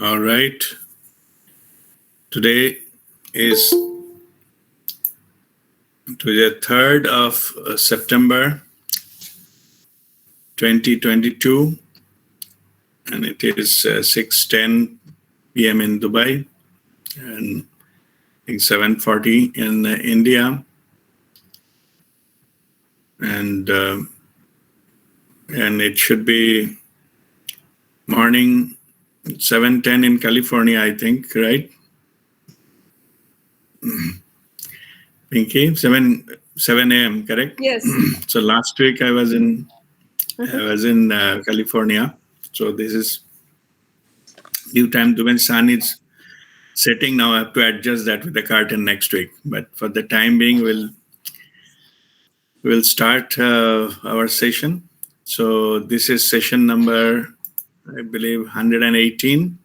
All right. Today is the 3rd of September 2022, and it is 6:10 p.m. in Dubai and I think 7:40 in India, and it should be morning 7:10 in California, I think, right? Pinky, 7 a.m. correct? Yes. So last week I was in California. So this is new time. When sun is setting now, I have to adjust that with the curtain next week. But for the time being, we'll start our session. So this is session number, I believe, 118.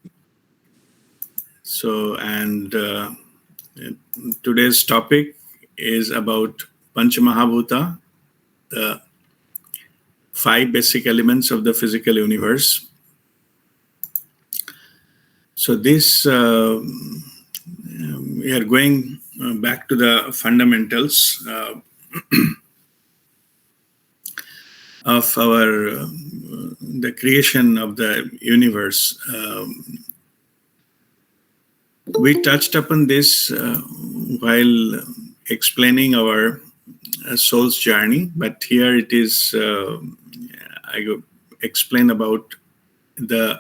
So, and today's topic is about Panch Mahabhuta, the 5 basic elements of the physical universe. So this, we are going back to the fundamentals of the creation of the universe. We touched upon this while explaining our soul's journey, but here it is, I explain about the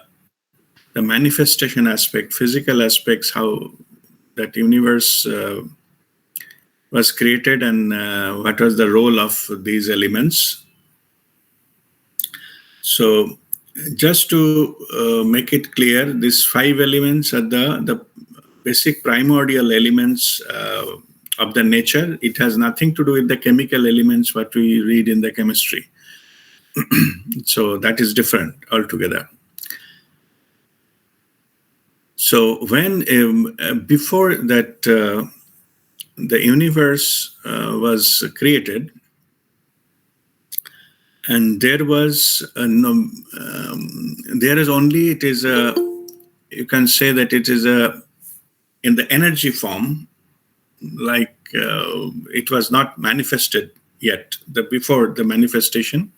manifestation aspect, physical aspects, how that universe was created and what was the role of these elements. So just to make it clear, these 5 elements are the basic primordial elements of the nature. It has nothing to do with the chemical elements what we read in the chemistry. So that is different altogether. So when before that the universe was created, and there was there is only, it is a, you can say that it is a in the energy form, like it was not manifested yet, before the manifestation.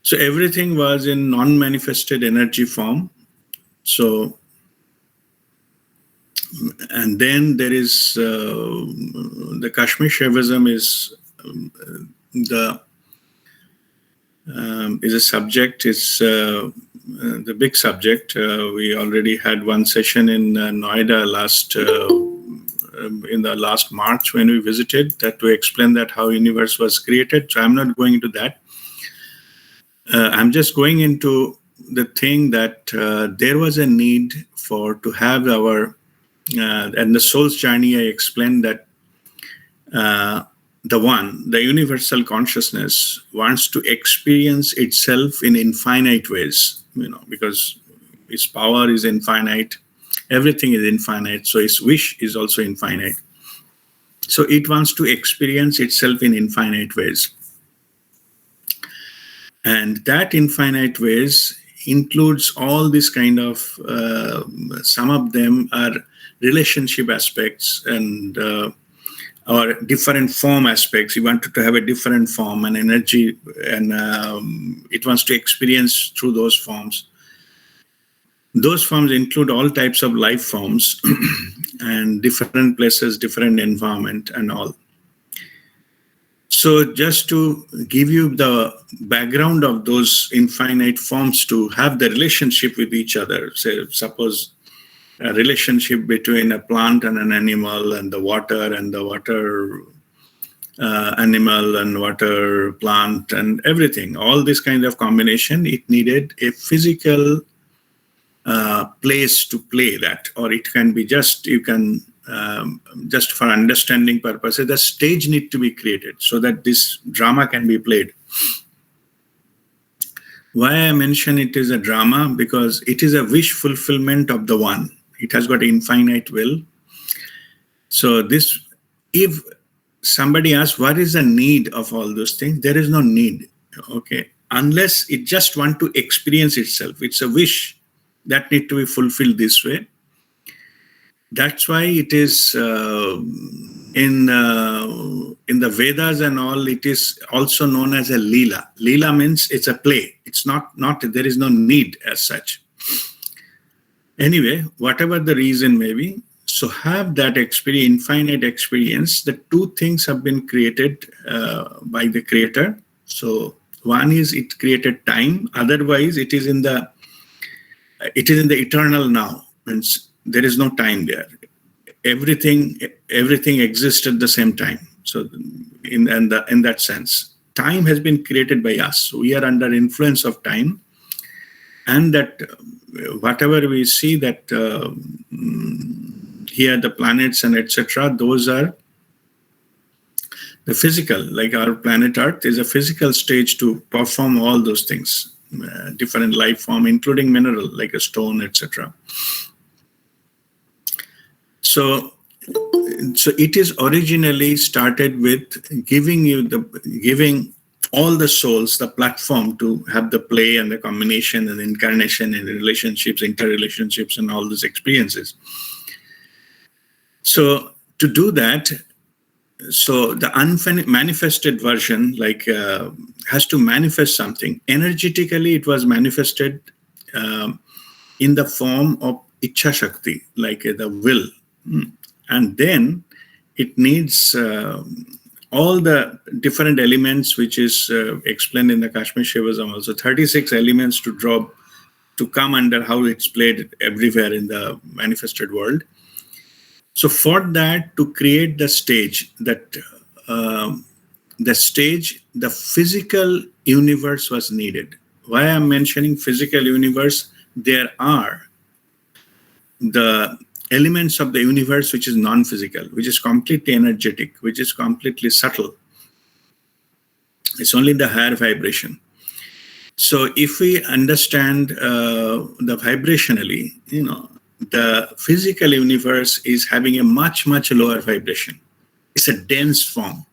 So everything was in non-manifested energy form. So, and then there is the Kashmir Shaivism is a subject. It's the big subject. We already had one session in Noida in the last March when we visited, that to explain that how universe was created. So I'm not going into that. I'm just going into the thing that there was a need to have our and the soul's journey. I explained that the universal consciousness wants to experience itself in infinite ways, because its power is infinite, everything is infinite, so its wish is also infinite. So it wants to experience itself in infinite ways. And that infinite ways includes all this kind of, some of them are relationship aspects and or different form aspects. You wanted to have a different form and energy, and it wants to experience through those forms. Those forms include all types of life forms and different places, different environment and all. So just to give you the background of those infinite forms to have the relationship with each other, say, suppose a relationship between a plant and an animal, and the water animal and water plant and everything, all this kind of combination, it needed a physical place to play that, or it can be just, you can just for understanding purposes, the stage need to be created so that this drama can be played. Why I mention it is a drama? Because it is a wish fulfillment of the one. It has got infinite will. So this, if somebody asks what is the need of all those things, there is no need, okay, unless it just want to experience itself. It's a wish. that need to be fulfilled this way. That's why it is in the Vedas and all. It is also known as a Leela. Leela means it's a play. It's not there is no need as such. Anyway, whatever the reason may be, so have that experience, infinite experience. The two things have been created by the Creator. So one is it created time. Otherwise, it is in the eternal now. Means there is no time there. Everything exists at the same time. So in that sense, time has been created by us. So we are under influence of time, and that whatever we see that here the planets and etc. those are the physical. Like our planet Earth is a physical stage to perform all those things, different life form, including mineral like a stone, etc. So it is originally started with giving all the souls the platform to have the play and the combination and the incarnation and the relationships, interrelationships, and all those experiences. So to do that, so the unmanifested version has to manifest something. Energetically, it was manifested in the form of Ichha Shakti, like the will. And then it needs all the different elements, which is explained in the Kashmir Shaivism also, 36 elements to come under how it's played everywhere in the manifested world. So for that, to create the stage, the physical universe was needed. Why I'm mentioning physical universe? There are the elements of the universe which is non-physical, which is completely energetic, which is completely subtle. It's only the higher vibration. So if we understand the vibrationally, the physical universe is having a much, much lower vibration. It's a dense form.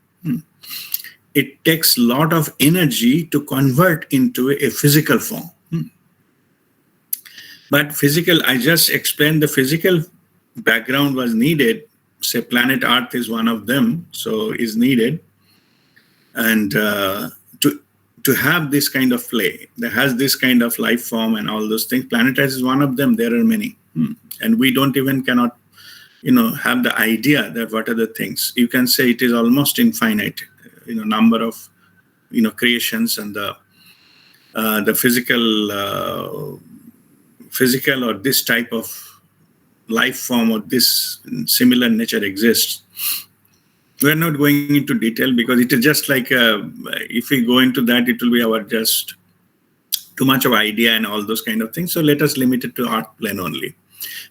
It takes a lot of energy to convert into a physical form. But physical, I just explained the physical background was needed. Say planet Earth is one of them, so is needed. And to have this kind of play, that has this kind of life form and all those things, planet Earth is one of them. There are many. And we cannot have the idea that what are the things. You can say it is almost infinite, number of, creations, and the physical or this type of life form or this similar nature exists. We're not going into detail because it is just like, if we go into that, it will be our just too much of idea and all those kind of things. So let us limit it to Earth plane only.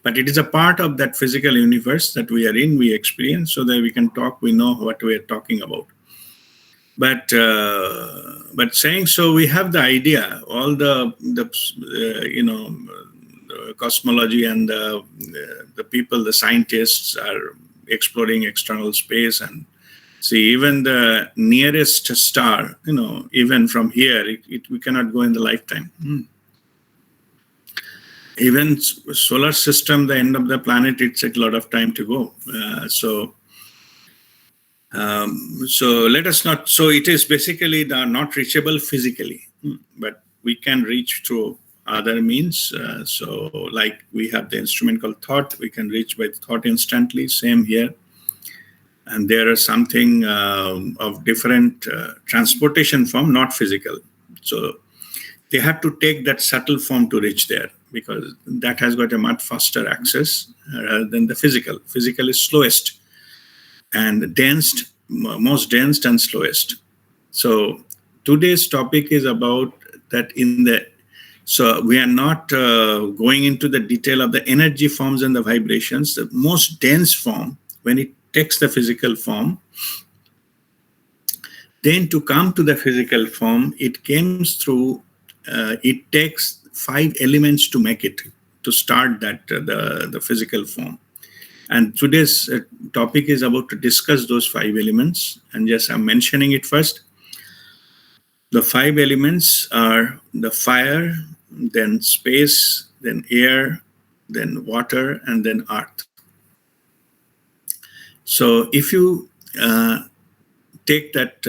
But it is a part of that physical universe that we are in, we experience, so that we can talk, we know what we are talking about. But saying so, we have the idea, all the cosmology and the people, the scientists are exploring external space and see even the nearest star, even from here, we cannot go in the lifetime. Even solar system, the end of the planet, it takes a lot of time to go. So let us not. So it is basically not reachable physically, but we can reach through other means. So like we have the instrument called thought. We can reach by thought instantly. Same here. And there are something of different transportation form, not physical. So they have to take that subtle form to reach there, because that has got a much faster access rather than the physical. Physical is slowest and most dense and slowest. So today's topic is about that so we are not going into the detail of the energy forms and the vibrations. The most dense form, when it takes the physical form, then to come to the physical form, it comes through, it takes 5 elements to make it, to start that, the physical form. And today's topic is about to discuss those 5 elements. And yes, I'm mentioning it first. The 5 elements are the fire, then space, then air, then water, and then earth. So if you take that,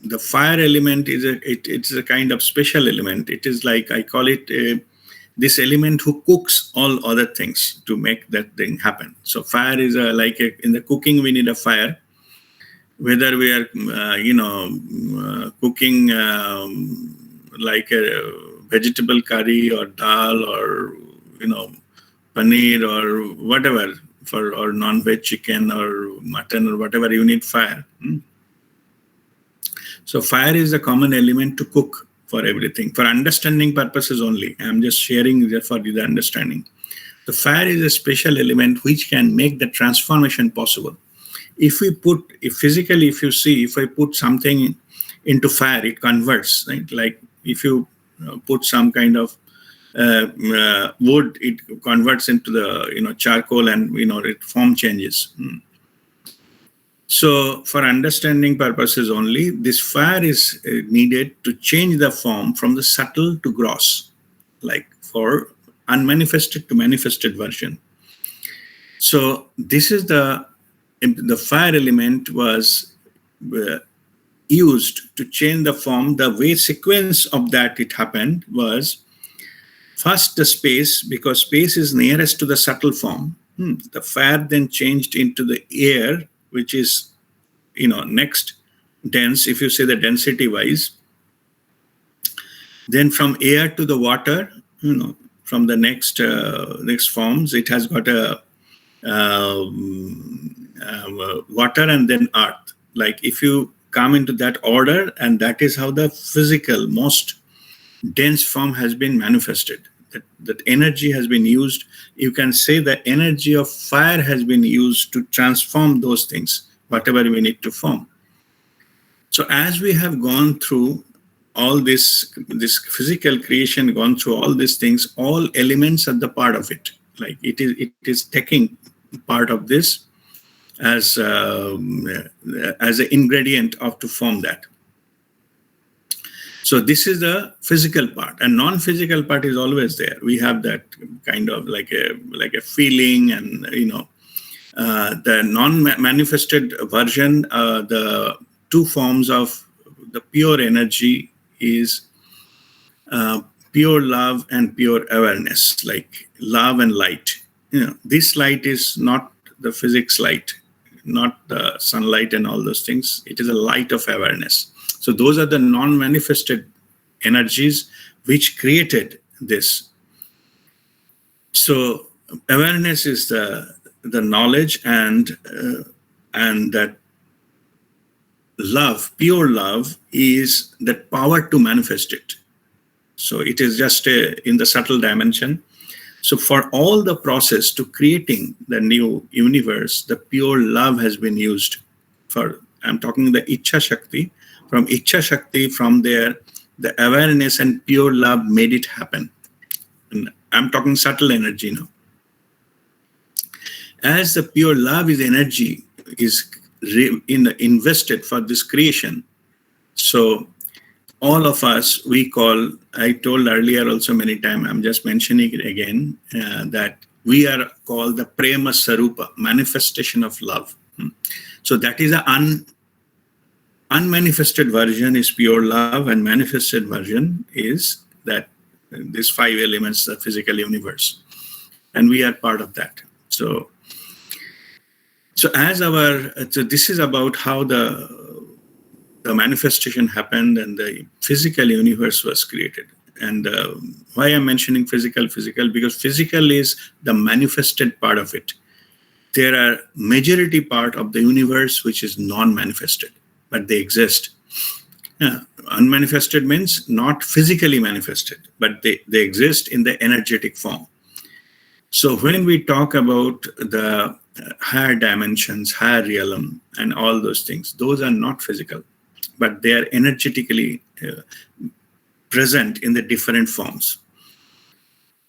the fire element it's a kind of special element. It is like, I call it this element who cooks all other things to make that thing happen. So fire is in the cooking we need a fire. Whether we are cooking like a vegetable curry or dal or paneer or whatever, or non-veg chicken or mutton or whatever, you need fire. So fire is a common element to cook for everything, for understanding purposes only. I'm just sharing for the understanding. The fire is a special element which can make the transformation possible. If I put something into fire, it converts, right? Like if you put some kind of wood, it converts into the charcoal, and it form changes. So for understanding purposes only, this fire is needed to change the form from the subtle to gross, like for unmanifested to manifested version. So this is the fire element was used to change the form. The way sequence of that it happened was, first the space, because space is nearest to the subtle form. The fire then changed into the air, which is next dense, if you say the density wise. Then from air to the water, from the next forms, it has got a water and then earth. Like if you come into that order, and that is how the physical most dense form has been manifested. That energy has been used. You can say the energy of fire has been used to transform those things, whatever we need to form. So as we have gone through all this physical creation, gone through all these things, all elements are the part of it. Like it is taking part of this as an ingredient of to form that. So this is the physical part, and non-physical part is always there. We have that kind of like a feeling, and the non-manifested version. The two forms of the pure energy is pure love and pure awareness, like love and light. This light is not the physics light, not the sunlight and all those things. It is a light of awareness. So those are the non-manifested energies which created this. So awareness is the knowledge, and that love, pure love, is that power to manifest it. So it is just in the subtle dimension. So for all the process to creating the new universe, the pure love has been used. I'm talking the Ichha Shakti. From Ichha Shakti, from there, the awareness and pure love made it happen. And I'm talking subtle energy now. As the pure love is energy, is invested for this creation. So all of us, I told earlier also many times, I'm just mentioning it again, that we are called the Prema Sarupa, manifestation of love. So that is an unmanifested version is pure love, and manifested version is that these 5 elements, the physical universe. And we are part of that. So this is about how the manifestation happened and the physical universe was created. And why I'm mentioning physical, because physical is the manifested part of it. There are majority part of the universe which is non-manifested, but they exist. Unmanifested means not physically manifested, but they exist in the energetic form. So when we talk about the higher dimensions, higher realm, and all those things, those are not physical, but they are energetically present in the different forms.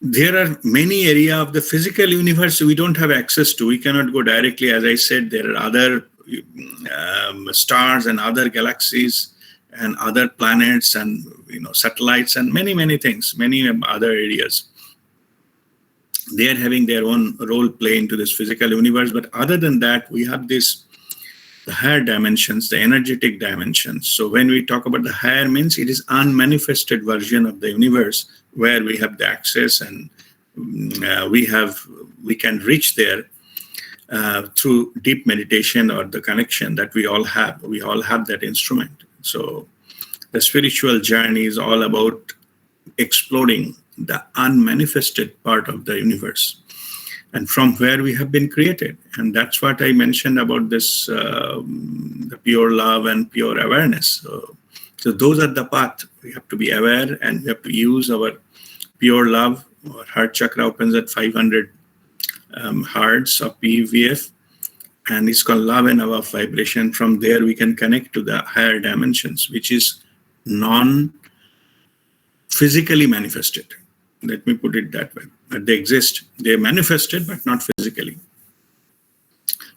There are many areas of the physical universe we don't have access to. We cannot go directly. As I said, there are other stars and other galaxies and other planets, and satellites and many things, many other areas. They are having their own role play into this physical universe. But other than that, we have the higher dimensions, the energetic dimensions. So when we talk about the higher, means it is unmanifested version of the universe where we have the access, and we can reach there through deep meditation or the connection that we all have. We all have that instrument. So the spiritual journey is all about exploring the unmanifested part of the universe and from where we have been created. And that's what I mentioned about this, the pure love and pure awareness. So those are the path. We have to be aware, and we have to use our pure love. Our heart chakra opens at 500 hertz of PVF, and it's called love and above vibration. From there, we can connect to the higher dimensions, which is non-physically manifested. Let me put it that way. But they exist. They are manifested, but not physically.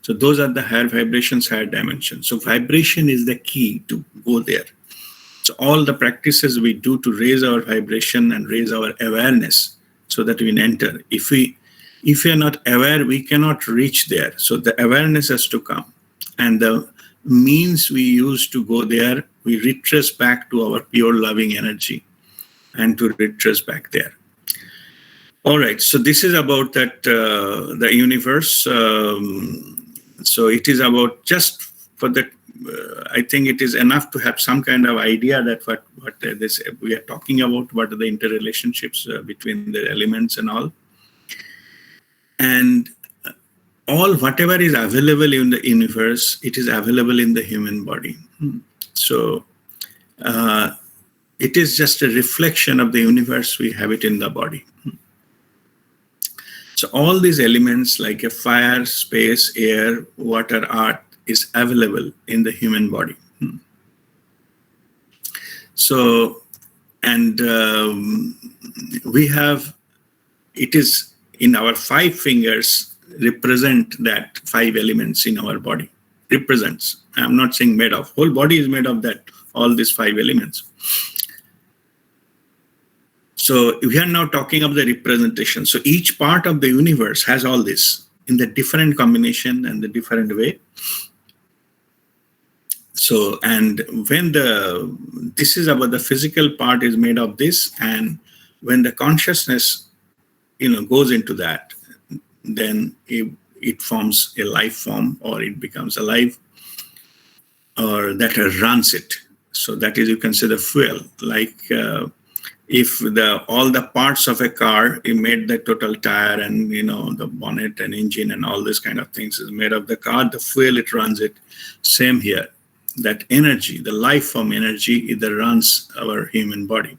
So those are the higher vibrations, higher dimensions. So vibration is the key to go there. So all the practices we do to raise our vibration and raise our awareness so that we enter. If we are not aware, we cannot reach there. So the awareness has to come. And the means we use to go there, we retrace back to our pure loving energy and to retrace back there. All right, so this is about that the universe. So it is about just for that. I think it is enough to have some kind of idea that what this we are talking about. What are the interrelationships between the elements and all, and whatever is available in the universe, it is available in the human body. So it is just a reflection of the universe. We have it in the body. So all these elements like a fire, space, air, water, earth is available in the human body. So, and we have, it is in our 5 fingers represent that 5 elements in our body. Represents. I'm not saying made of. Whole body is made of that, all these 5 elements. So we are now talking of the representation. So each part of the universe has all this in the different combination and the different way. So, and when this is about the physical part is made of this, and when the consciousness, goes into that, then it forms a life form, or it becomes alive, or that runs it. So that is, you can say, the fuel, like, if all the parts of a car, you made the total tire and the bonnet and engine and all this kind of things is made of the car, the fuel, it runs it. Same here, that energy, the life form energy, it runs our human body.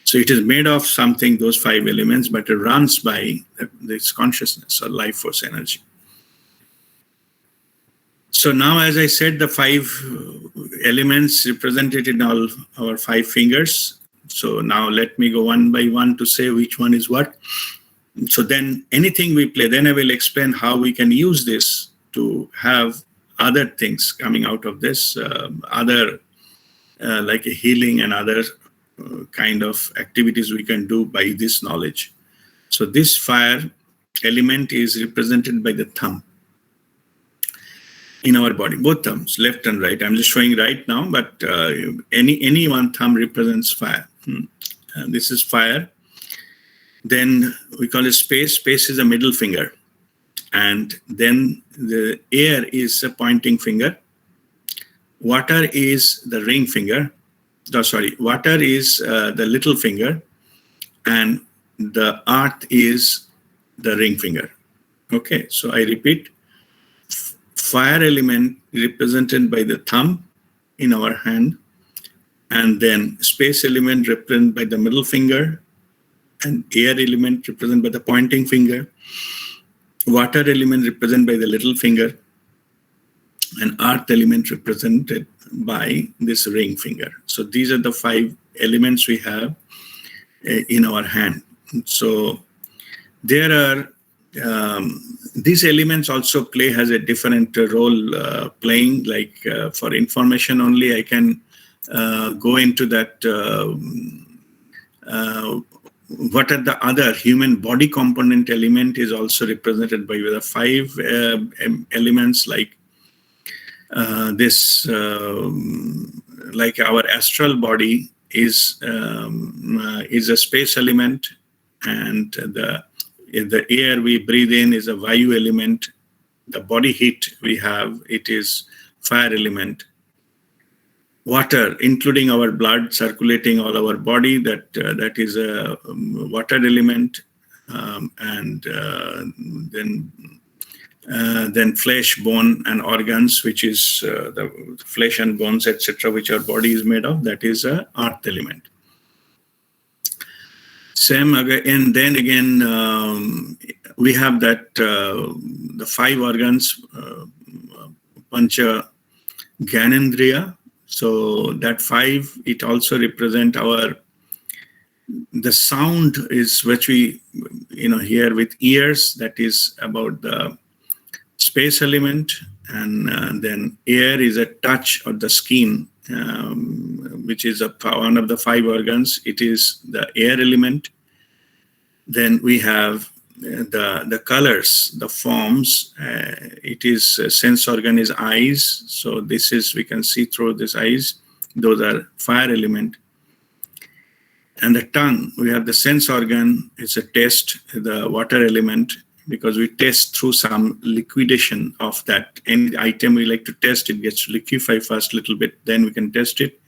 So it is made of something, those 5 elements, but it runs by this consciousness or life force energy. So now, as I said, the 5 elements represented in all our 5 fingers. So now let me go one by one to say which one is what. So then anything we play, then I will explain how we can use this to have other things coming out of this, other like a healing and other kind of activities we can do by this knowledge. So this fire element is represented by the thumb in our body, both thumbs, left and right. I'm just showing right now, but any one thumb represents fire. This is fire. Then we call it space. Space is the middle finger. And then the air is a pointing finger. Water is the ring finger. Water is the little finger. And the earth is the ring finger. Okay, so I repeat. Fire element represented by the thumb in our hand, and then space element represented by the middle finger, and air element represented by the pointing finger, water element represented by the little finger, and earth element represented by this ring finger. So these are the 5 elements we have in our hand. So there are these elements also has a different role playing, like for information only, I can go into that. What are the other human body component element is also represented by the 5 elements, like this, like our astral body is a space element, and the air we breathe in is a Vayu element. The body heat we have, it is fire element. Water, including our blood circulating all our body, that is a water element, and then flesh, bone, and organs, which is the flesh and bones, etc., which our body is made of. That is a earth element. Same again, and then again we have that the 5 organs, Pancha Gyanendriya. So that 5, it also represent the sound is which we hear with ears. That is about the space element, and then air is a touch or the skin, which is one of the 5 organs. It is the air element. Then we have the colors, the forms. It is sense organ is eyes. So this is, we can see through these eyes. Those are fire element. And the tongue, we have the sense organ. It's a taste, the water element, because we taste through some liquidation of that. Any item we like to test, it gets liquefied first a little bit, then we can test it.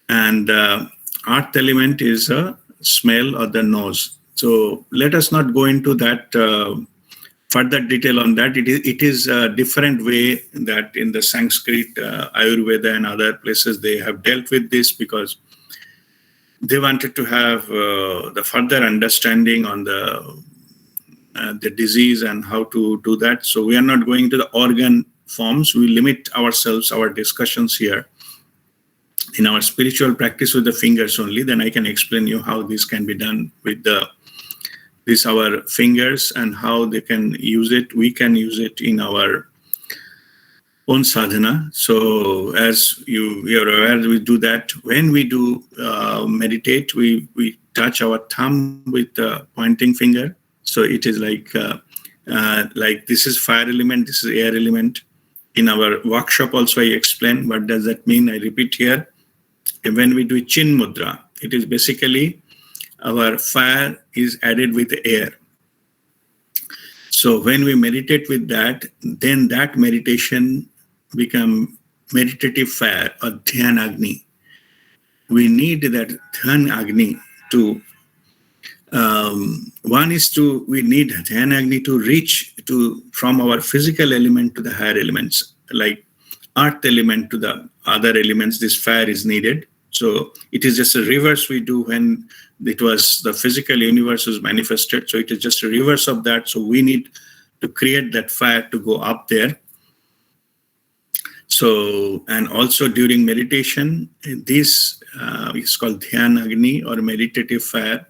And earth element is a smell or the nose. So let us not go into that further detail on that. It is a different way that in the Sanskrit, Ayurveda and other places, they have dealt with this, because they wanted to have the further understanding on the disease and how to do that. So we are not going to the organ forms. We limit ourselves, our discussions here in our spiritual practice with the fingers only. Then I can explain you how this can be done with our fingers, and how they can use it. We can use it in our own sadhana. So as you are aware, we do that. When we do meditate, we touch our thumb with the pointing finger. So it is like this is fire element, this is air element. In our workshop also I explain what does that mean. I repeat here. When we do chin mudra, it is basically our fire is added with the air. So when we meditate with that, then that meditation become meditative fire or dhyan agni. We need that dhyan agni to we need dhyan agni to reach from our physical element to the higher elements, like earth element to the other elements. This fire is needed. So it is just a reverse we do when it was the physical universe was manifested. So it is just a reverse of that. So we need to create that fire to go up there. So, and also during meditation, this is called Dhyan Agni or meditative fire,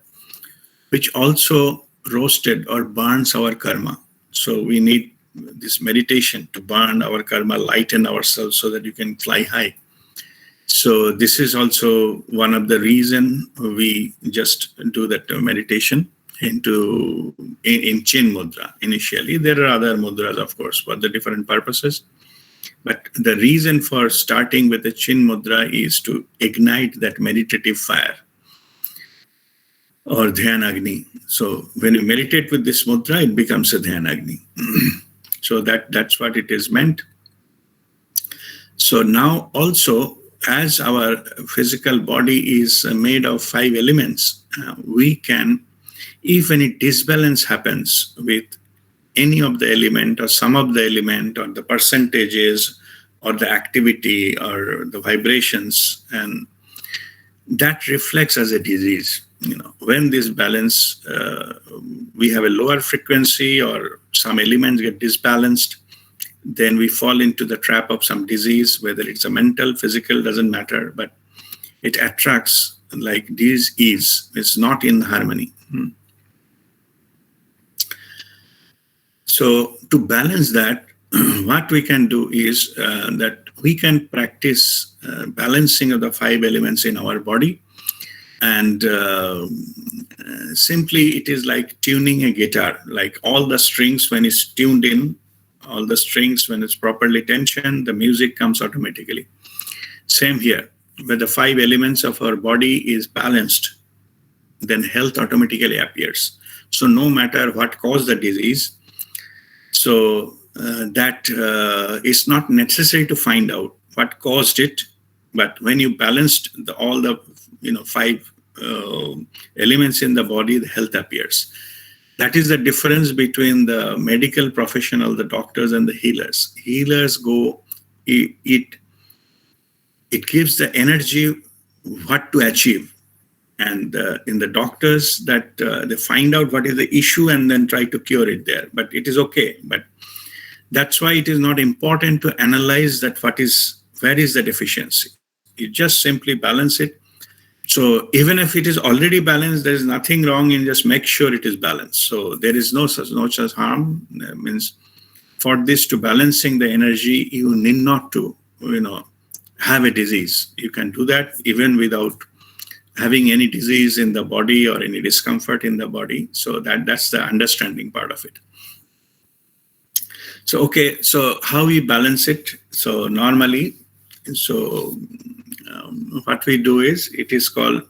which also roasted or burns our karma. So we need this meditation to burn our karma, lighten ourselves so that you can fly high. So this is also one of the reason we just do that meditation in chin mudra initially. There are other mudras, of course, for the different purposes. But the reason for starting with the chin mudra is to ignite that meditative fire or dhyan agni. So when you meditate with this mudra, it becomes a dhyan agni. So that's what it is meant. So now also, as our physical body is made of 5 elements, we can, if any disbalance happens with any of the element or some of the element or the percentages or the activity or the vibrations, and that reflects as a disease. When this balance, we have a lower frequency or some elements get disbalanced, then we fall into the trap of some disease, whether it's a mental, physical, doesn't matter, but it attracts like disease. It's not in harmony. So to balance that, what we can do is that we can practice balancing of the 5 elements in our body. And simply, it is like tuning a guitar. Like all the strings, when it's tuned in, all the strings, when it's properly tensioned, the music comes automatically. Same here. When the 5 elements of our body is balanced, then health automatically appears. So no matter what caused the disease, so that it's not necessary to find out what caused it, but when you balanced all the 5 elements in the body, the health appears. That is the difference between the medical professional, the doctors, and the healers. Healers go, it gives the energy what to achieve. And in the doctors, that they find out what is the issue and then try to cure it there. But it is okay. But that's why it is not important to analyze that where is the deficiency. You just simply balance it. So even if it is already balanced, there is nothing wrong in just make sure it is balanced. So there is no such harm. Means for this to balancing the energy, you need not to have a disease. You can do that even without having any disease in the body or any discomfort in the body. So that's the understanding part of it. So, okay, so how we balance it? So normally, what we do is, it is called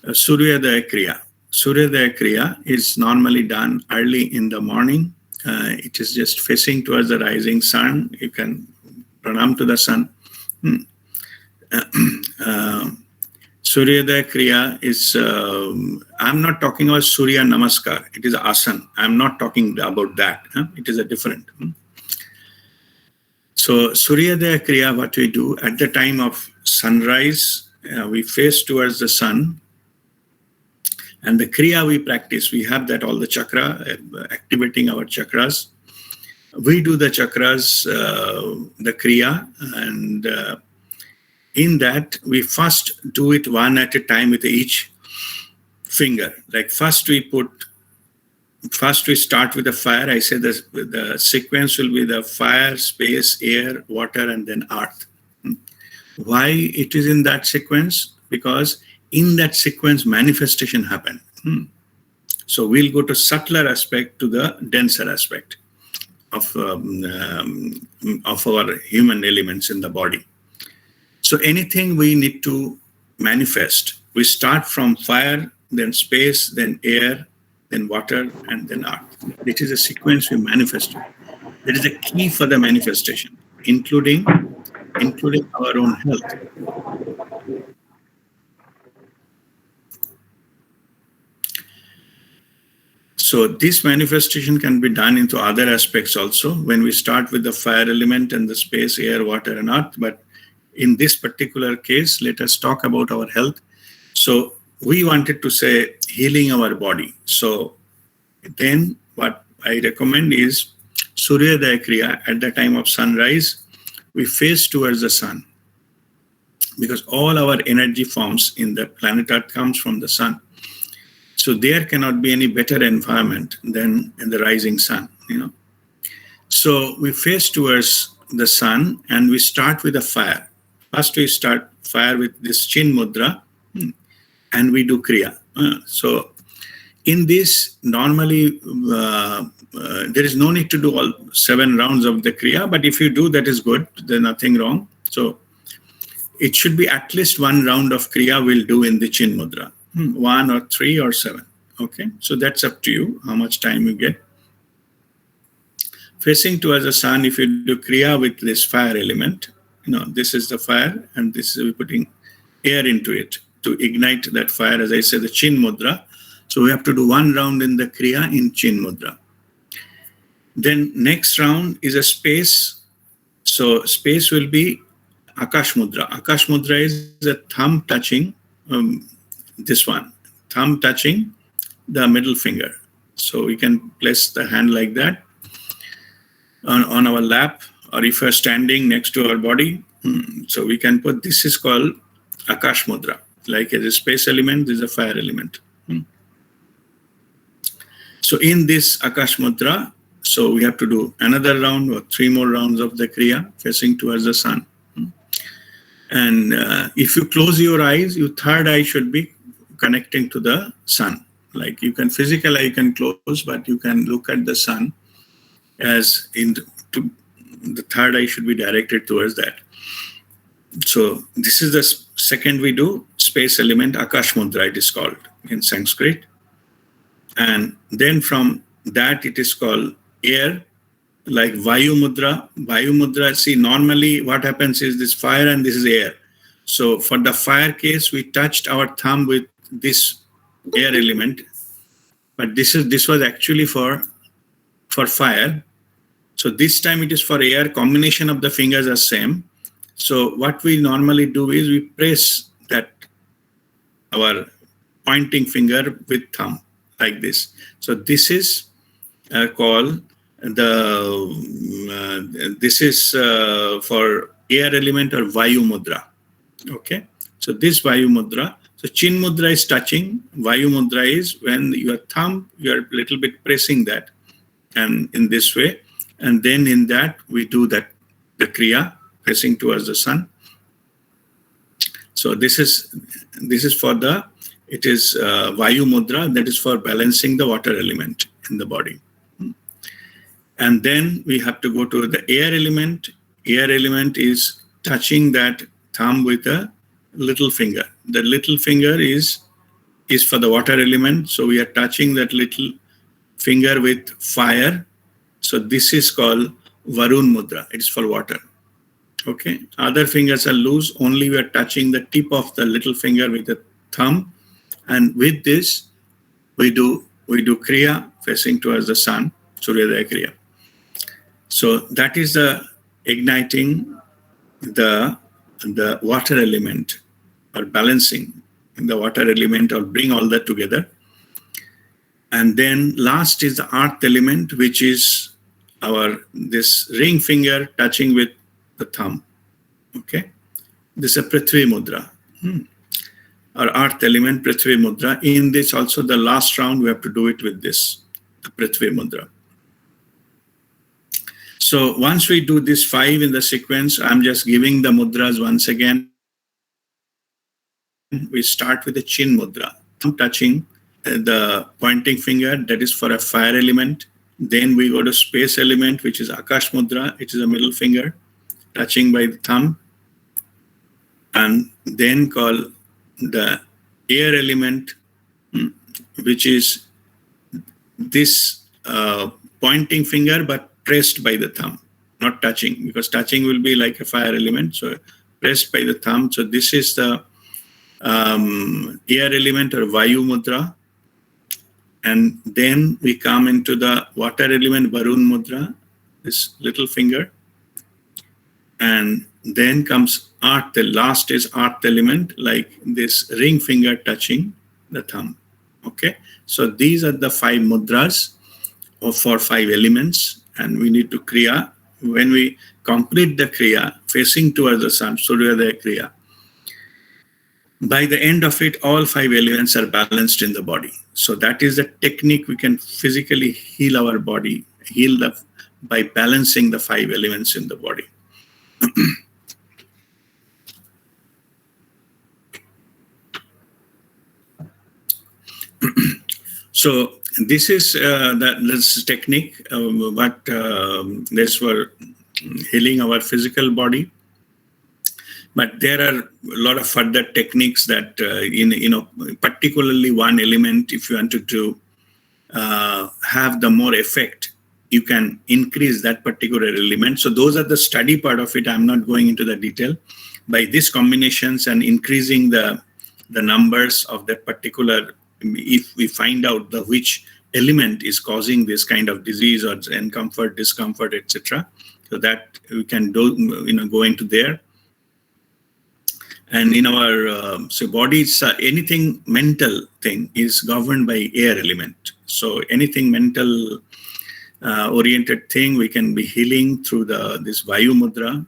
Suryodaya Kriya. Suryodaya Kriya is normally done early in the morning. It is just facing towards the rising sun. You can pranam to the sun. Suryodaya Kriya is, I'm not talking about Surya Namaskar. It is asana. I'm not talking about that. It is a different. So Suryodaya Kriya, what we do at the time of sunrise, we face towards the sun. And the Kriya we practice, we have that all the chakra, activating our chakras. We do the chakras, the Kriya, and in that, we first do it one at a time with each finger. Like first we start with the fire. I say the sequence will be the fire, space, air, water, and then earth. Why it is in that sequence? Because in that sequence, manifestation happen. So we'll go to subtler aspect to the denser aspect of our human elements in the body. So anything we need to manifest, we start from fire, then space, then air, then water, and then earth. It is a sequence we manifest. That is the key for the manifestation, including our own health. So this manifestation can be done into other aspects also, when we start with the fire element and the space, air, water, and earth. But in this particular case, let us talk about our health. So we wanted to say healing our body. So then what I recommend is Suryodaya Kriya. At the time of sunrise, we face towards the sun, because all our energy forms in the planet Earth comes from the sun. So there cannot be any better environment than in the rising sun, So we face towards the sun and we start with a fire. First, we start fire with this chin mudra, and we do kriya. So in this, normally, there is no need to do all 7 rounds of the kriya, but if you do, that is good. There's nothing wrong. So it should be at least 1 round of kriya we'll do in the chin mudra. 1 or 3 or 7. Okay, so that's up to you, how much time you get. Facing towards the sun, if you do kriya with this fire element, this is the fire, and this is putting air into it to ignite that fire, as I said, the chin mudra. So we have to do 1 round in the kriya in chin mudra. Then next round is a space. So space will be Akash mudra. Akash mudra is the thumb touching this one, thumb touching the middle finger. So we can place the hand like that on our lap, or if you're standing next to our body, so we can put, this is called Akash mudra. Like as a space element, this is a fire element. So in this Akash mudra, so we have to do another round or 3 more rounds of the kriya facing towards the sun. And if you close your eyes, your third eye should be connecting to the sun. Like you can physically, you can close, but you can look at the sun as to the third eye should be directed towards that. So this is the second we do, space element, Akash Mudra it is called in Sanskrit. And then from that it is called air, like Vayu Mudra. Vayu Mudra, see, normally what happens is this fire and this is air. So for the fire case, we touched our thumb with this air element, but this was actually for fire. So this time it is for air. Combination of the fingers are same. So what we normally do is we press that our pointing finger with thumb like this. So this is called this is for air element or Vayu Mudra. Okay. So this Vayu Mudra. So Chin Mudra is touching. Vayu Mudra is when your thumb, you are a little bit pressing that, and in this way. And then in that we do that the Kriya facing towards the sun. So this is for the, it is Vayu Mudra, that is for balancing the water element in the body. And then we have to go to the air element. Air element is touching that thumb with a little finger. The little finger is for the water element. So we are touching that little finger with fire. So this is called Varun Mudra. It is for water. Okay. Other fingers are loose. Only we are touching the tip of the little finger with the thumb. And with this, we do Kriya facing towards the sun, Suryodaya Kriya. So that is the igniting the water element or balancing the water element or bring all that together. And then last is the earth element, which is this ring finger touching with the thumb. Okay. This is a Prithvi Mudra. Or earth element, Prithvi Mudra. In this also the last round we have to do it with this, the Prithvi Mudra. So once we do this 5 in the sequence, I'm just giving the mudras once again. We start with the Chin Mudra. I'm touching the pointing finger, that is for a fire element. Then we go to space element, which is Akash Mudra. It is a middle finger touching by the thumb. And then call the air element, which is this pointing finger, but pressed by the thumb, not touching, because touching will be like a fire element. So pressed by the thumb. So this is the air element or Vayu Mudra. And then we come into the water element, Varun Mudra, this little finger. And then comes earth. The last is earth element, like this ring finger touching the thumb. Okay. So these are the 5 mudras for 5 elements. And we need to Kriya. When we complete the Kriya, facing towards the sun, Suryodaya Kriya, by the end of it, all 5 elements are balanced in the body. So that is the technique we can physically heal our body, by balancing the 5 elements in the body. So this is this technique, but this for healing our physical body. But there are a lot of further techniques that, particularly one element, if you want to have the more effect, you can increase that particular element. So those are the study part of it. I'm not going into the detail. By these combinations and increasing the numbers of that particular, if we find out which element is causing this kind of disease or discomfort, etc. So that we can do, go into there. And in our bodies, anything mental thing is governed by air element. So anything mental oriented thing, we can be healing through this Vayu Mudra.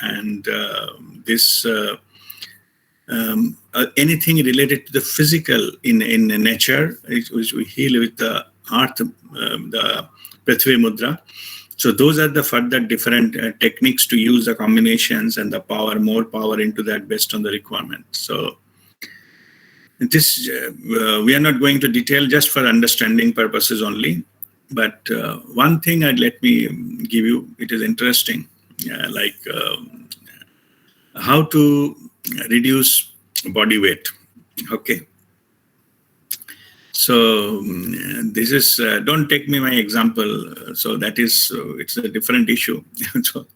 And this anything related to the physical in nature, which we heal with the earth, the Prithvi Mudra. So those are the further different techniques to use the combinations and the power, more power into that based on the requirement. So this we are not going to detail, just for understanding purposes only. But one thing let me give you, it is interesting, like how to reduce body weight. Okay. So this is, don't take me my example. So that is, it's a different issue. So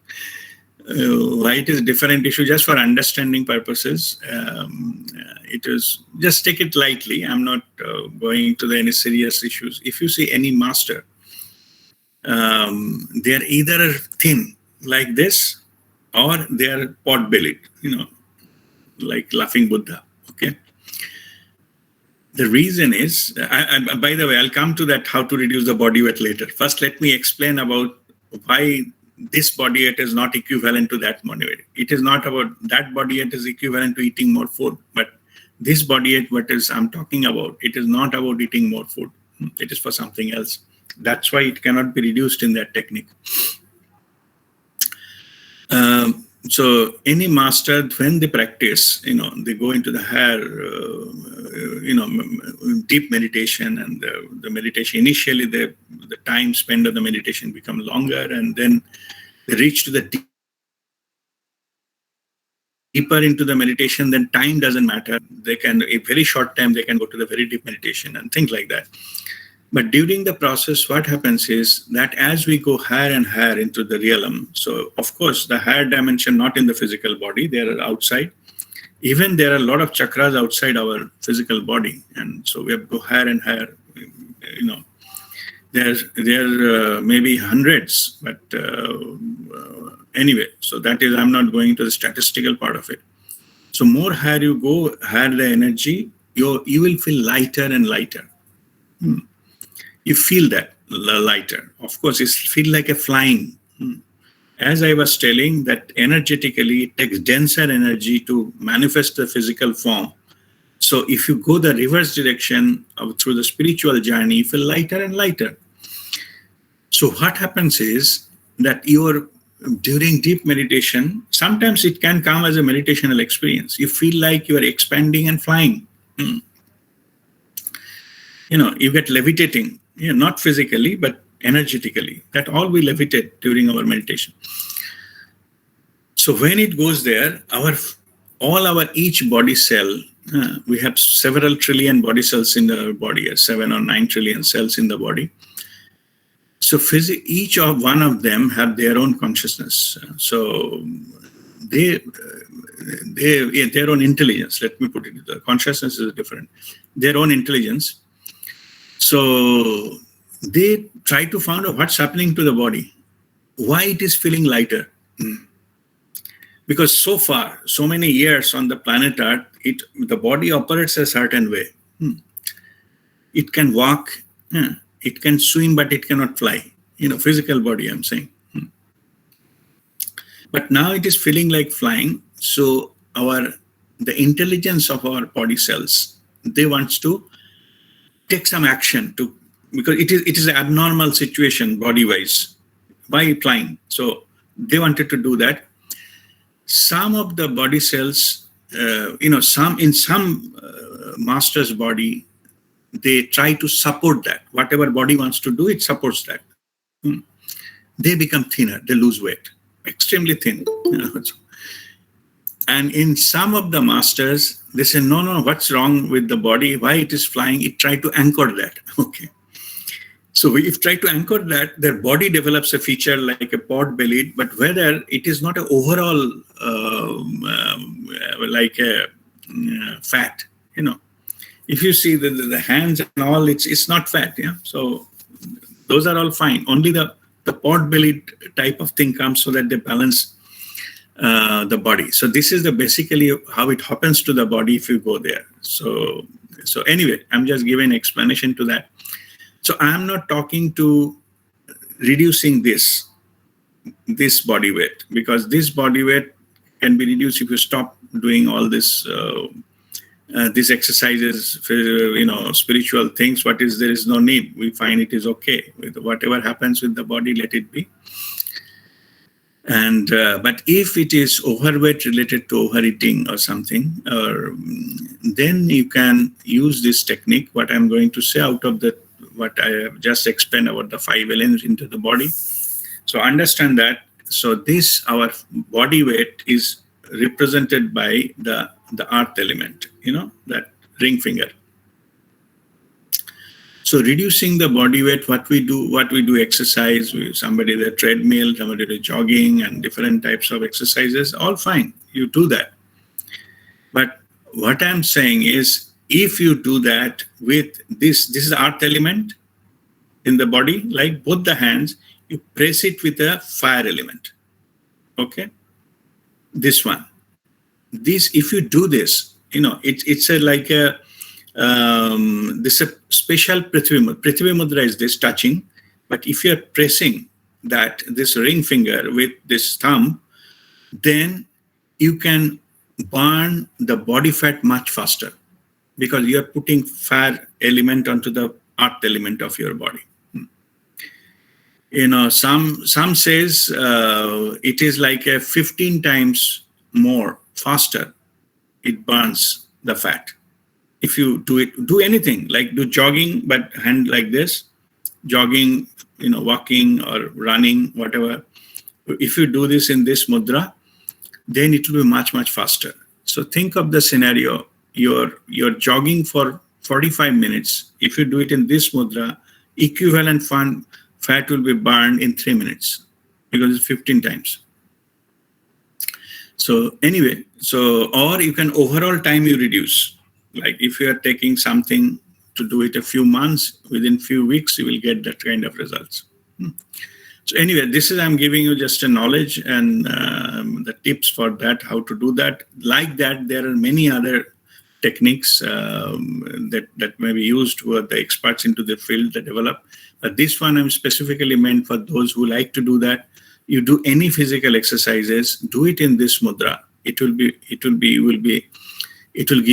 why it is a different issue, just for understanding purposes. It is, just take it lightly. I'm not going to any serious issues. If you see any master, they are either thin like this, or they are pot-bellied, like laughing Buddha. Okay. The reason is, by the way, I'll come to that, how to reduce the body weight later. First, let me explain about why this body weight is not equivalent to that body weight. It is not about that body weight is equivalent to eating more food, but this body weight, what is I'm talking about, it is not about eating more food. It is for something else. That's why it cannot be reduced in that technique. So any master, when they practice, they go into the higher, deep meditation, and the meditation, initially the time spent on the meditation become longer, and then they reach to the deeper into the meditation, then time doesn't matter. They can, a very short time, they can go to the very deep meditation and things like that. But during the process, what happens is that as we go higher and higher into the realm, so of course, the higher dimension, not in the physical body, they are outside. Even there are a lot of chakras outside our physical body. And so we have to go higher and higher. There maybe hundreds, but anyway, so that is, I'm not going to the statistical part of it. So more higher you go, higher the energy, you will feel lighter and lighter. You feel that lighter. Of course, it feels like a flying. As I was telling, that energetically, it takes denser energy to manifest the physical form. So if you go the reverse direction through the spiritual journey, you feel lighter and lighter. So what happens is that during deep meditation, sometimes it can come as a meditational experience. You feel like you are expanding and flying. You get levitating. Not physically, but energetically. That all we levitate during our meditation. So when it goes there, each body cell, we have several trillion body cells in the body, 7 or 9 trillion cells in the body. So each of one of them have their own consciousness. So their own intelligence. Let me put it. The consciousness is different. Their own intelligence. So they try to find out what's happening to the body, why it is feeling lighter. Because so far, so many years on the planet Earth, the body operates a certain way. It can walk, it can swim, but it cannot fly. Physical body, I'm saying. But now it is feeling like flying. So the intelligence of our body cells, they want to take some action because it is an abnormal situation body-wise. Why flying? So they wanted to do that. Some of the body cells, in some master's body, they try to support that. Whatever body wants to do, it supports that. They become thinner. They lose weight, extremely thin. And in some of the masters, they say, no, what's wrong with the body? Why it is flying? It try to anchor that. Okay. So if try to anchor that, their body develops a feature like a pot-bellied, but whether it is not an overall like a fat, If you see the hands and all, it's not fat, yeah. So those are all fine. Only the pot-bellied type of thing comes so that they balance the body. So this is basically how it happens to the body if you go there. So anyway, I'm just giving an explanation to that. So I'm not talking to reducing this body weight, because this body weight can be reduced if you stop doing all this these exercises, spiritual things, there is no need. We find it is okay. With whatever happens with the body, let it be. And but if it is overweight related to overeating or something, then you can use this technique. What I'm going to say out of what I have just explained about the 5 elements into the body. So understand that. So our body weight is represented by the earth element, that ring finger. So reducing the body weight, what we do exercise, somebody the treadmill, somebody the jogging and different types of exercises, all fine, you do that. But what I'm saying is, if you do that with this is the earth element in the body, like both the hands, you press it with a fire element. Okay? This one. If you do this, it's like this a special Prithvi Mudra. Prithvi Mudra is this touching, but if you're pressing this ring finger with this thumb, then you can burn the body fat much faster, because you're putting fire element onto the earth element of your body. Some says it is like a 15 times more faster it burns the fat. If you do anything, like do jogging, but hand like this, jogging, walking or running, whatever. If you do this in this mudra, then it will be much, much faster. So think of the scenario. You're jogging for 45 minutes. If you do it in this mudra, equivalent fat will be burned in 3 minutes, because it's 15 times. So anyway, or you can overall time you reduce. Like if you are taking something to do it a few months, within few weeks, you will get that kind of results. So anyway, I'm giving you just a knowledge and the tips for that, how to do that. Like that, there are many other techniques that may be used, who are the experts into the field that develop. But this one I'm specifically meant for those who like to do that. You do any physical exercises, do it in this mudra. It will give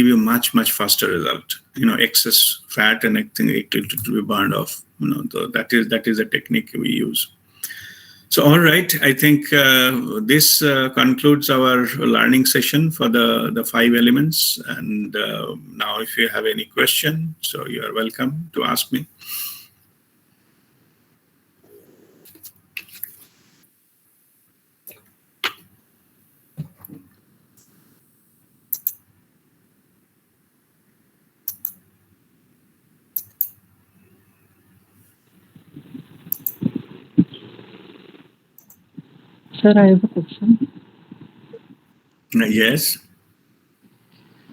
you much, much faster result. Excess fat and everything, it will be burned off. That is a technique we use. So, all right, I think this concludes our learning session for the 5 elements. And now if you have any question, so you are welcome to ask me. Sir, I have a question. Yes.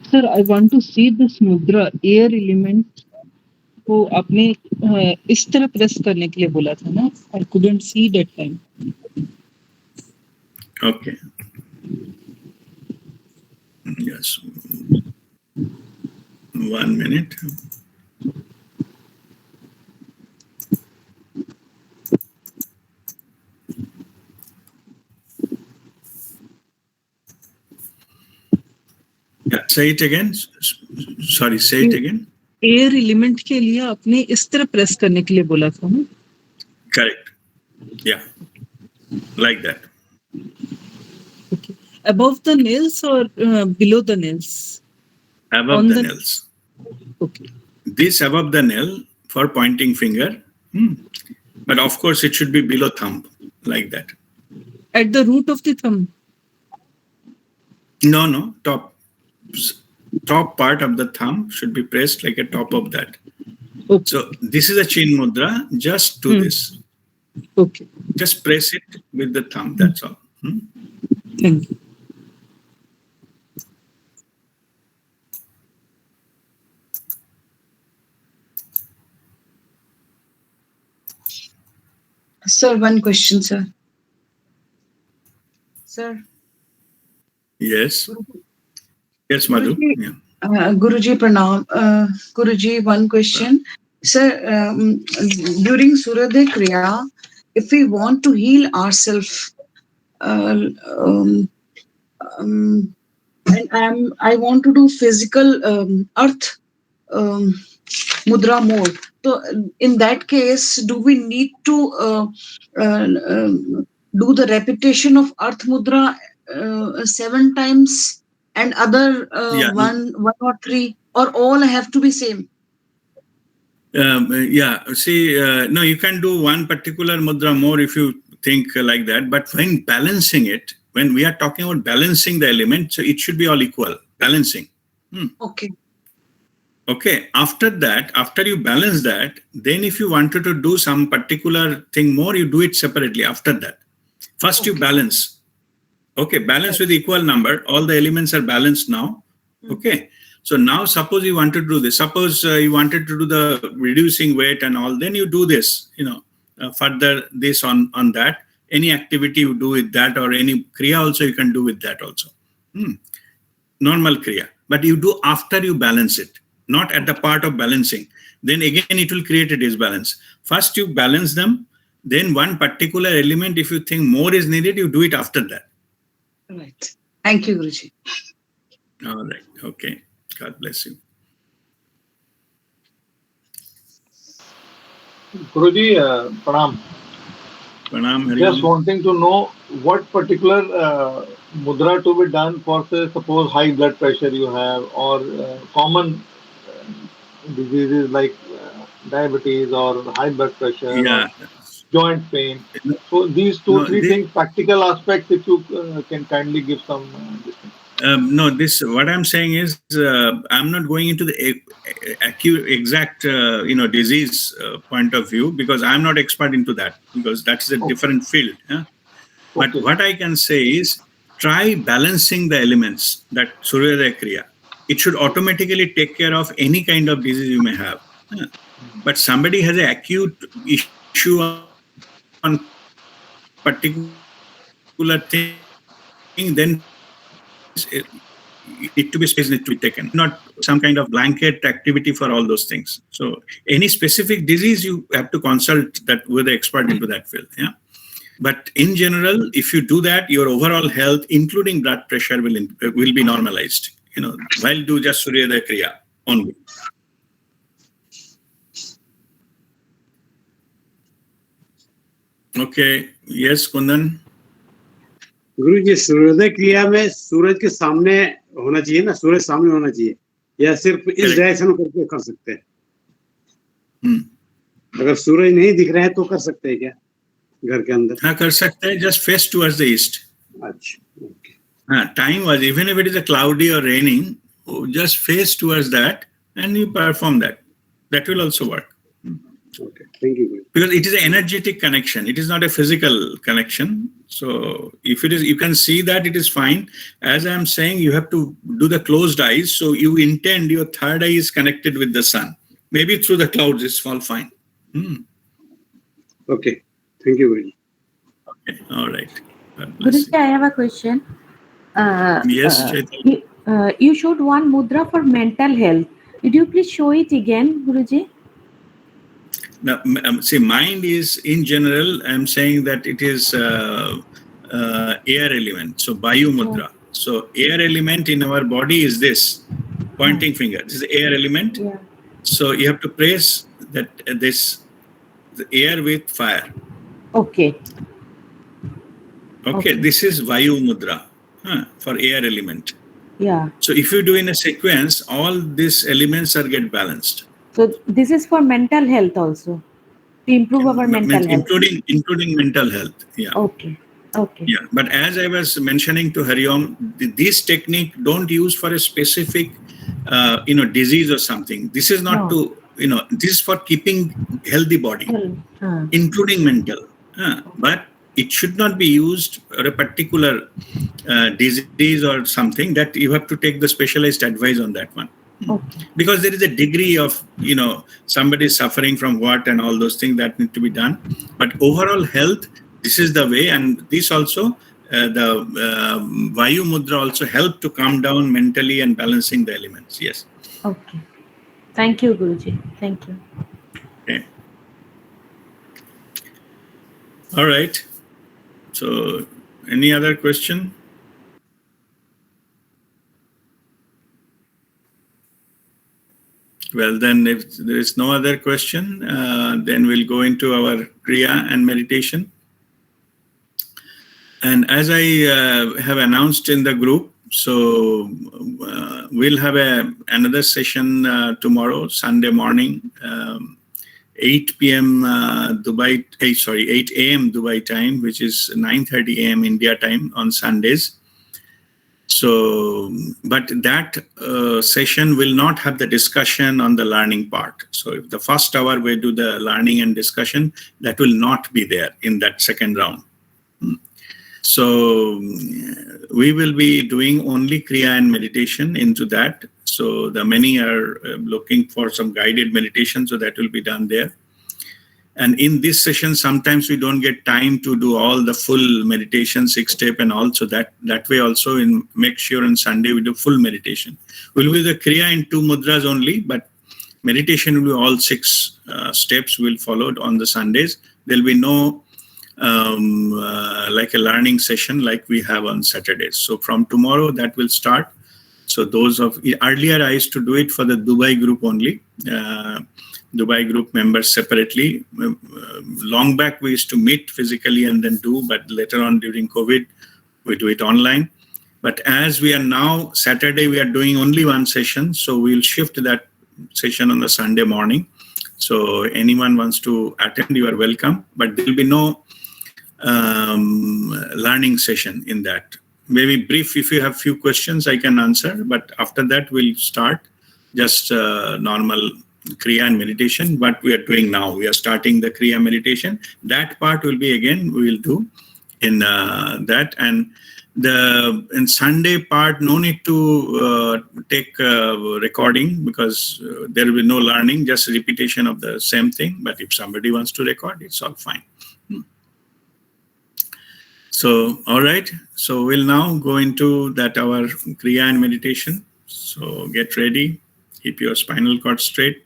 Sir, I want to see this mudra, air element को आपने इस तरह press करने के लिए बोला था ना. I couldn't see that time. Okay. Yes. 1 minute. Yeah, say it again. Sorry, say it again. Air element के लिए आपने इस तरह प्रेस करने के लिए बोला था ना? Correct. Yeah. Like that. Okay. Above the nails or below the nails? Above the nails. Okay. This above the nail for pointing finger. But of course, it should be below thumb, like that. At the root of the thumb? No, top part of the thumb should be pressed like a top of that. Okay. So this is a chin mudra. Just do this. Okay. Just press it with the thumb. That's all. Thank you. Sir, one question, sir. Sir. Yes. Yes, Madhu. Guruji, Guruji Pranam. Guruji, one question. Sir, during Surya Kriya, if we want to heal ourselves, and I want to do physical earth mudra more. So in that case, do we need to do the repetition of earth mudra 7 times and other Yeah. one or three, or all have to be same? Yeah. See, no, you can do one particular mudra more if you think like that. But when balancing it, when we are talking about balancing the element, so it should be all equal. Balancing. Okay. Okay. After that, after you balance that, then if you wanted to do some particular thing more, you do it separately after that. First, you Okay. balance. Okay. Balance with equal number. All the elements are balanced now. Okay. So now suppose you wanted to do this. Suppose you wanted to do the reducing weight and all, then you do this, further this on that. Any activity you do with that, or any Kriya also you can do with that also. Normal Kriya. But you do after you balance it, not at the part of balancing. Then again it will create a disbalance. First you balance them, then one particular element, if you think more is needed, you do it after that. Right. Thank you, Guruji. All right. Okay. God bless you. Guruji, Pranam. Pranam, Just Hariom. wanting to know what particular mudra to be done for, say, suppose high blood pressure you have, or common diseases like diabetes or high blood pressure or Yeah. joint pain. No, So these two, no, three this, things, practical aspects, if you can kindly give some. This thing. no, this, what I'm saying is, I'm not going into the exact, disease point of view, because I'm not expert into that, because that's a Okay. different field. But Okay. what I can say is, try balancing the elements, that Suryodaya Kriya. It should automatically take care of any kind of disease you may have. But somebody has an acute issue on particular thing, then it to be specific measures need to be taken. Not some kind of blanket activity for all those things. So any specific disease, you have to consult that with the expert into that field. Yeah. But in general, if you do that, your overall health, including blood pressure, will be normalized. While do just Suryodaya Kriya only. Okay. Yes, Kundan. गुरु जी सूर्योदय क्रिया में सूरज के सामने होना चाहिए ना, सूरज सामने होना चाहिए, या सिर्फ इस डायरेक्शन करके कर सकते हैं? अगर सूरज नहीं दिख रहा है तो कर सकते हैं क्या घर के अंदर? हाँ, कर सकते हैं. Just face towards the east. अच्छा, okay. Time was, even if it is a cloudy or raining, just face towards that and you perform that. That will also work. Okay, thank you. Because it is an energetic connection. It is not a physical connection. So if it is, you can see that it is fine. As I am saying, you have to do the closed eyes. So you intend your third eye is connected with the sun. Maybe through the clouds, it's all fine. Okay, thank you very much. Okay, all right. Guruji, I have a question. Yes, Chaitanya. You showed one mudra for mental health. Did you please show it again, Guruji? Now, see, mind is in general, I'm saying that it is air element. So, Vayu Mudra. So, air element in our body is this pointing finger. This is the air element. Yeah. So, you have to press that the air with fire. Okay. Okay. This is Vayu Mudra for air element. Yeah. So, if you do in a sequence, all these elements are get balanced. So this is for mental health also, to improve our mental health. Including mental health. Yeah. Okay. Okay. Yeah. But as I was mentioning to Hariom, this technique don't use for a specific, disease or something. This is not to, this is for keeping healthy body, including mental. But it should not be used for a particular disease or something, that you have to take the specialized advice on that one. Okay. Because there is a degree of, somebody suffering from what and all those things that need to be done. But overall health, this is the way. And this also, the Vayu Mudra also help to calm down mentally and balancing the elements. Yes. Okay. Thank you, Guruji. Thank you. Okay. All right. So, any other question? Well, then if there is no other question, then we'll go into our Kriya and meditation. And as I have announced in the group, so we'll have another session tomorrow, Sunday morning, 8 p.m. 8 a.m. Dubai time, which is 9:30 a.m. India time on Sundays. So, but that session will not have the discussion on the learning part. So if the first hour we do the learning and discussion, that will not be there in that second round. So we will be doing only Kriya and meditation into that. So the many are looking for some guided meditation, so that will be done there. And in this session, sometimes we don't get time to do all the full meditation, 6-step and all. So that way also, make sure on Sunday we do full meditation. We'll do the Kriya in 2 mudras only, but meditation will be all 6 steps will follow on the Sundays. There'll be no like a learning session like we have on Saturdays. So from tomorrow that will start. So those of earlier I used to do it for the Dubai group only, Dubai group members separately. Long back we used to meet physically and then do, but later on during COVID we do it online. But as we are now Saturday, we are doing only one session, so we'll shift that session on the Sunday morning. So anyone wants to attend, you are welcome, but there will be no learning session in that. Maybe brief, if you have few questions I can answer, but after that we'll start just normal Kriya and meditation. What we are doing now, we are starting the Kriya meditation. That part will be again we will do in that. And in Sunday part, no need to take recording, because there will be no learning, just repetition of the same thing. But if somebody wants to record, it's all fine. So, all right. So we'll now go into that our Kriya and meditation. So get ready. Keep your spinal cord straight.